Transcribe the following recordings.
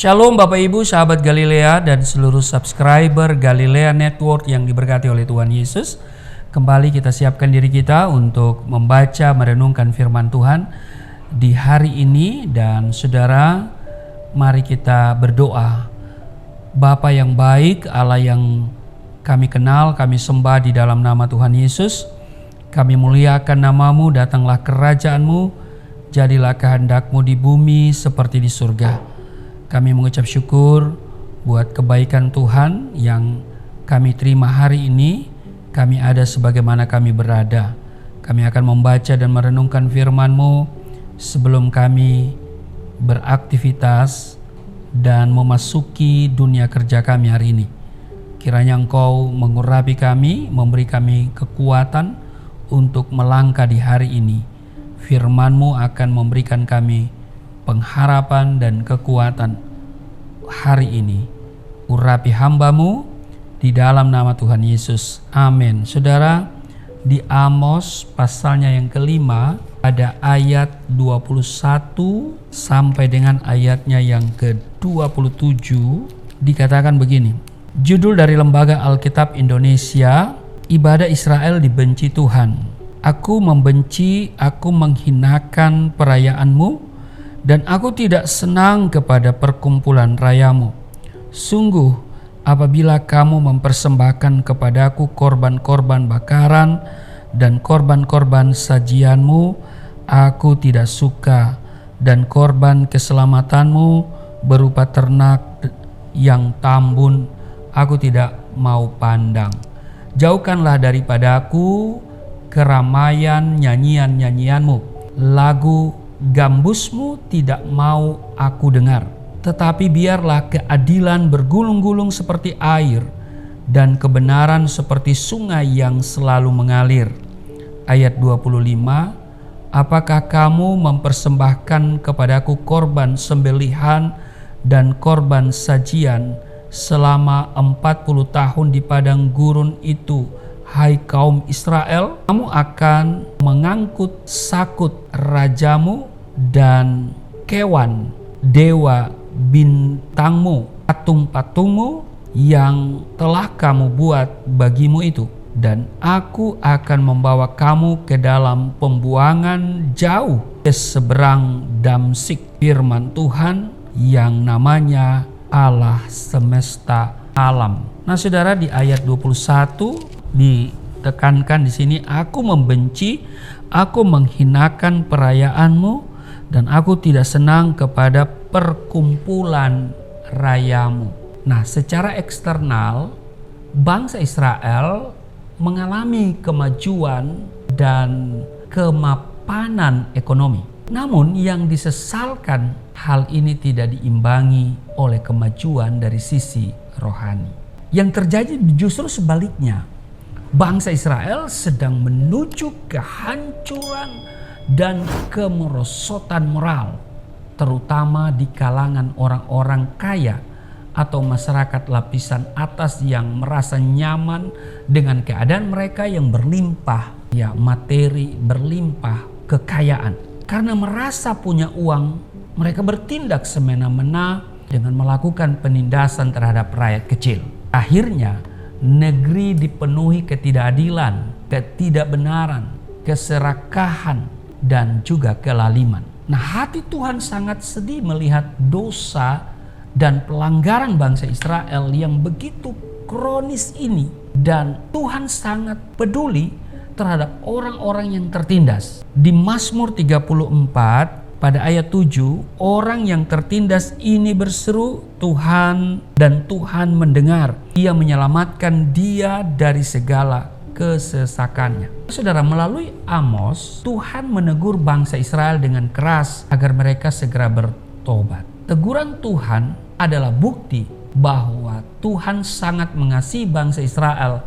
Shalom Bapak Ibu, sahabat Galilea dan seluruh subscriber Galilea Network yang diberkati oleh Tuhan Yesus. Kembali kita siapkan diri kita untuk membaca, merenungkan firman Tuhan di hari ini. Dan saudara, mari kita berdoa. Bapa yang baik, Allah yang kami kenal, kami sembah di dalam nama Tuhan Yesus. Kami muliakan nama-Mu, datanglah kerajaan-Mu, jadilah kehendak-Mu di bumi seperti di surga. Kami mengucap syukur buat kebaikan Tuhan yang kami terima hari ini. Kami ada sebagaimana kami berada. Kami akan membaca dan merenungkan firman-Mu sebelum kami beraktivitas dan memasuki dunia kerja kami hari ini. Kiranya Engkau mengurapi kami, memberi kami kekuatan untuk melangkah di hari ini. Firman-Mu akan memberikan kami pengharapan dan kekuatan hari ini. Urapi hamba-Mu di dalam nama Tuhan Yesus. Amin. Saudara, di Amos pasalnya yang kelima ada ayat 21 sampai dengan ayatnya yang ke-27 dikatakan begini. Judul dari Lembaga Alkitab Indonesia, Ibadah Israel dibenci Tuhan. Aku membenci, aku menghinakan perayaan-Mu, dan aku tidak senang kepada perkumpulan rayamu. Sungguh, apabila kamu mempersembahkan kepadaku korban-korban bakaran dan korban-korban sajianmu, aku tidak suka, dan korban keselamatanmu berupa ternak yang tambun, aku tidak mau pandang. Jauhkanlah daripadaku keramaian nyanyian-nyanyianmu, lagu gambusmu tidak mau aku dengar. Tetapi biarlah keadilan bergulung-gulung seperti air dan kebenaran seperti sungai yang selalu mengalir. Ayat 25, apakah kamu mempersembahkan kepadaku korban sembelihan dan korban sajian selama 40 tahun di padang gurun itu, hai kaum Israel? Kamu akan mengangkut sakut rajamu dan kewan dewa bintangmu, patung-patungmu yang telah kamu buat bagimu itu. Dan aku akan membawa kamu ke dalam pembuangan jauh ke seberang Damsik. Firman Tuhan yang namanya Allah semesta alam. Nah saudara, di ayat 21 ditekankan di sini, aku membenci, aku menghinakan perayaanmu, dan aku tidak senang kepada perkumpulan rayamu. Nah, secara eksternal bangsa Israel mengalami kemajuan dan kemapanan ekonomi. Namun yang disesalkan, hal ini tidak diimbangi oleh kemajuan dari sisi rohani. Yang terjadi justru sebaliknya. Bangsa Israel sedang menuju kehancuran dan kemerosotan moral, terutama di kalangan orang-orang kaya atau masyarakat lapisan atas yang merasa nyaman dengan keadaan mereka yang berlimpah, ya materi, berlimpah kekayaan. Karena merasa punya uang, mereka bertindak semena-mena dengan melakukan penindasan terhadap rakyat kecil. Akhirnya negeri dipenuhi ketidakadilan, ketidakbenaran, keserakahan, dan juga kelaliman. Nah, hati Tuhan sangat sedih melihat dosa dan pelanggaran bangsa Israel yang begitu kronis ini. Dan Tuhan sangat peduli terhadap orang-orang yang tertindas. Di Mazmur 34 pada ayat 7, orang yang tertindas ini berseru Tuhan, dan Tuhan mendengar. Ia menyelamatkan dia dari segala kesesakannya. Saudara, melalui Amos, Tuhan menegur bangsa Israel dengan keras agar mereka segera bertobat. Teguran Tuhan adalah bukti bahwa Tuhan sangat mengasihi bangsa Israel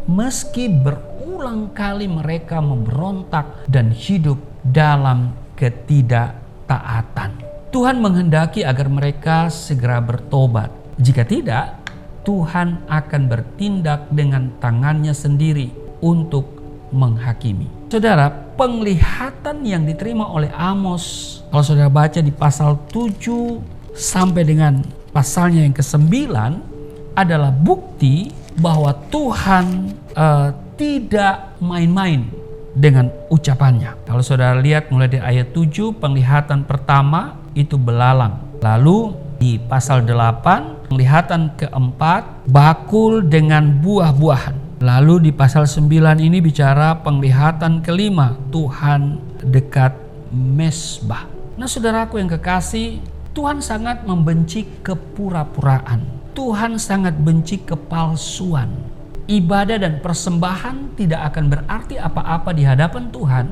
meski berulang kali mereka memberontak dan hidup dalam ketidaktaatan. Tuhan menghendaki agar mereka segera bertobat. Jika tidak, Tuhan akan bertindak dengan tangannya sendiri untuk menghakimi. Saudara, penglihatan yang diterima oleh Amos, kalau saudara baca di pasal 7 sampai dengan pasalnya yang ke-9 adalah bukti bahwa Tuhan tidak main-main dengan ucapannya. Kalau saudara lihat mulai dari ayat 7, penglihatan pertama itu belalang. Lalu di pasal 8, penglihatan keempat, bakul dengan buah-buahan. Lalu di pasal 9 ini bicara penglihatan kelima, Tuhan dekat mezbah. Nah saudaraku yang kekasih, Tuhan sangat membenci kepura-puraan. Tuhan sangat benci kepalsuan. Ibadah dan persembahan tidak akan berarti apa-apa di hadapan Tuhan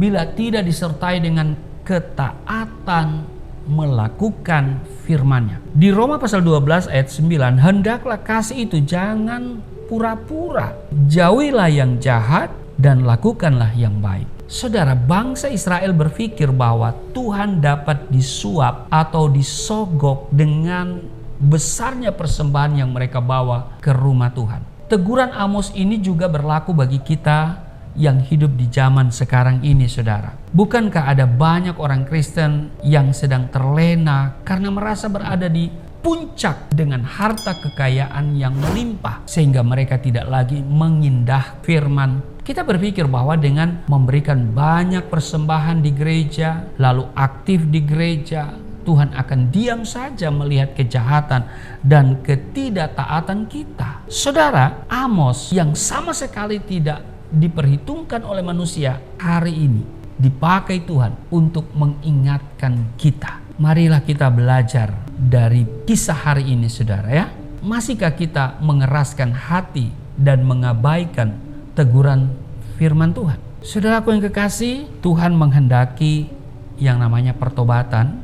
bila tidak disertai dengan ketaatan melakukan firman-Nya. Di Roma pasal 12 ayat 9, hendaklah kasih itu jangan pura-pura. Jauhilah yang jahat dan lakukanlah yang baik. Saudara, bangsa Israel berpikir bahwa Tuhan dapat disuap atau disogok dengan besarnya persembahan yang mereka bawa ke rumah Tuhan. Teguran Amos ini juga berlaku bagi kita yang hidup di zaman sekarang ini, saudara. Bukankah ada banyak orang Kristen yang sedang terlena karena merasa berada di puncak dengan harta kekayaan yang melimpah, sehingga mereka tidak lagi mengindah firman. Kita berpikir bahwa dengan memberikan banyak persembahan di gereja, lalu aktif di gereja, Tuhan akan diam saja melihat kejahatan dan ketidaktaatan kita. Saudara, Amos yang sama sekali tidak diperhitungkan oleh manusia, hari ini dipakai Tuhan untuk mengingatkan kita. Marilah kita belajar dari kisah hari ini, saudara ya. Masihkah kita mengeraskan hati dan mengabaikan teguran firman Tuhan? Saudaraku yang kekasih, Tuhan menghendaki yang namanya pertobatan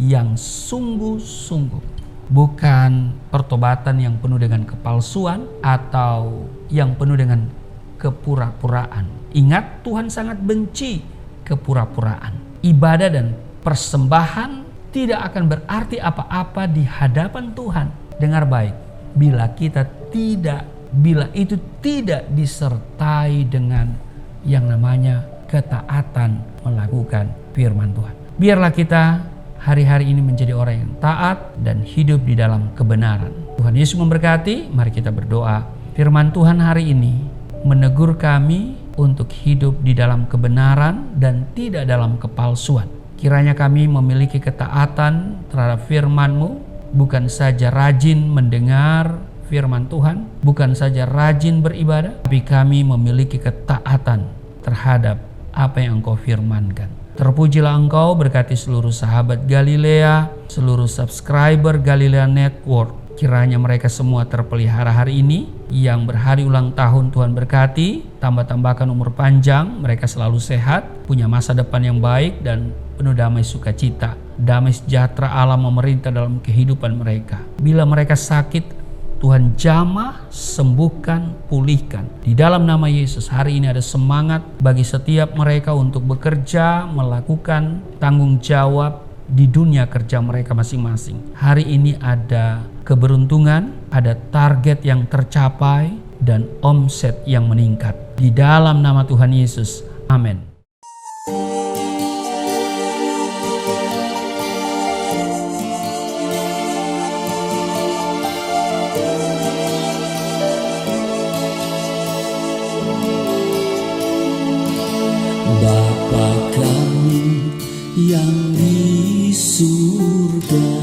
yang sungguh-sungguh, bukan pertobatan yang penuh dengan kepalsuan atau yang penuh dengan kepura-puraan. Ingat, Tuhan sangat benci kepura-puraan. Ibadah dan persembahan tidak akan berarti apa-apa di hadapan Tuhan. Dengar baik, bila itu tidak disertai dengan yang namanya ketaatan melakukan firman Tuhan. Biarlah kita hari-hari ini menjadi orang yang taat dan hidup di dalam kebenaran. Tuhan Yesus memberkati. Mari kita berdoa. Firman Tuhan hari ini menegur kami untuk hidup di dalam kebenaran dan tidak dalam kepalsuan. Kiranya kami memiliki ketaatan terhadap firman-Mu, bukan saja rajin mendengar firman Tuhan, bukan saja rajin beribadah, tapi kami memiliki ketaatan terhadap apa yang Engkau firmankan. Terpujilah Engkau, berkati seluruh sahabat Galilea, seluruh subscriber Galilea Network. Kiranya mereka semua terpelihara hari ini. Yang berhari ulang tahun Tuhan berkati, tambah-tambahkan umur panjang, mereka selalu sehat, punya masa depan yang baik dan penuh damai sukacita. Damai sejahtera Allah memerintah dalam kehidupan mereka. Bila mereka sakit, Tuhan jamah, sembuhkan, pulihkan. Di dalam nama Yesus, hari ini ada semangat bagi setiap mereka untuk bekerja, melakukan tanggung jawab di dunia kerja mereka masing-masing. Hari ini ada keberuntungan, ada target yang tercapai, dan omset yang meningkat. Di dalam nama Tuhan Yesus, amin. Bapa kami yang di surga,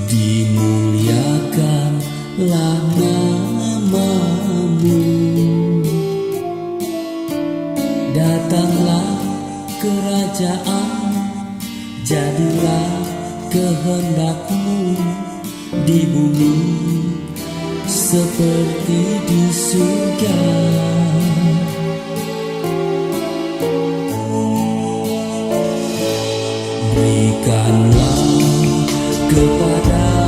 dimuliakanlah nama-Mu. Datanglah kerajaan, jadilah kehendak-Mu di bumi seperti di surga. Berikanlah kepada